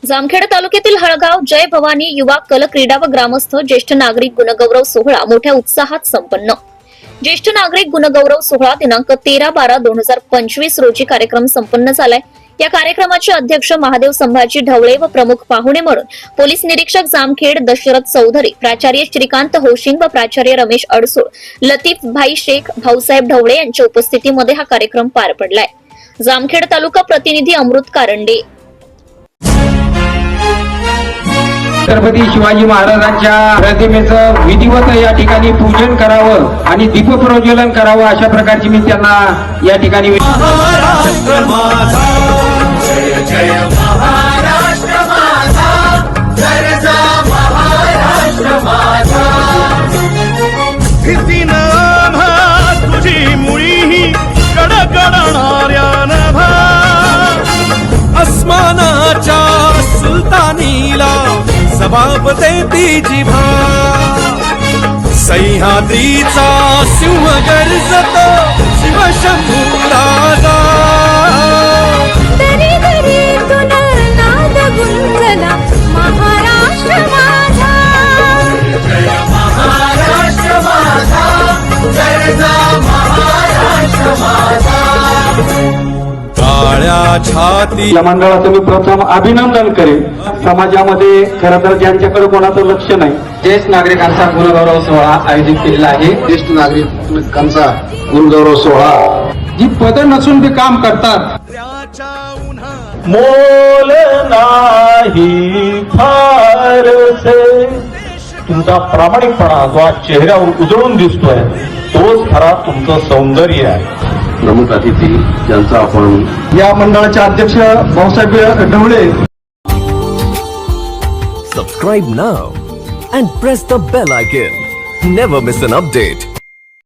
जामखेड तालुक्यातील हळगाव जय भवानी युवा कल क्रीडा व ग्रामस्थ ज्येष्ठ नागरिक गुणगौरव सोहळा मोठ्या उत्साहात संपन्न। ज्येष्ठ नागरिक गुणगौरव सोहळा दिनांक 13/12/2025 रोजी कार्यक्रम संपन्न झालाय। या कार्यक्रमाचे अध्यक्ष महादेव संभाजी ढवळे व प्रमुख पाहुणे म्हणून पोलीस निरीक्षक जामखेड दशरथ चौधरी, प्राचार्य श्रीकांत होशिंग व प्राचार्य रमेश अडसूळ, लतीफ भाई शेख, भाऊसाहेब ढवळे यांच्या उपस्थितीमध्ये हा कार्यक्रम पार पडलाय। जामखेड तालुका प्रतिनिधी अमृत कारंडे। छत्रपती शिवाजी महाराजांच्या प्रतिमेचं विधिवत या ठिकाणी पूजन करावं आणि दीपप्रज्वलन करावं अशा प्रकारची मी त्यांना या ठिकाणी महाराष्ट्र माझा जय जय महाराष्ट्र माझा जय महाराष्ट्र माझा भीतीनं आम्हा तुझी मुळी कडकडणाऱ्या नभा अस्मानाच्या सुलतानीला जबाब देती जिभा सह्याद्रीचा सिंह गर्जतो शिवशंभू राजा दरी दरीतून नाद गुंजला महाराष्ट्र माझा जय महाराष्ट्र माझा जय महाराष्ट्र माझा काळ्या छाती या मंडळाचं मी प्रथम अभिनंदन करेन। समाजामध्ये खरं तर ज्यांच्याकडे कोणाचं लक्ष नाही, ज्येष्ठ नागरिकांचा गुणगौरव सोहळा आयोजित केलेला आहे। ज्येष्ठ नागरिकांचा गुणगौरव सोहळा जी पद नसून ते काम करतात, मोल नाही फारसे तुमचा प्रामाणिकपणा जो आज चेहऱ्यावर उजळून दिसतोय तोच खरा तुमचं सौंदर्य आहे। प्रमुख अतिथी ज्यांचा आपण या मंडळाचे अध्यक्ष Bhausaheb Dhawale. Subscribe now and press the bell icon. Never miss an update.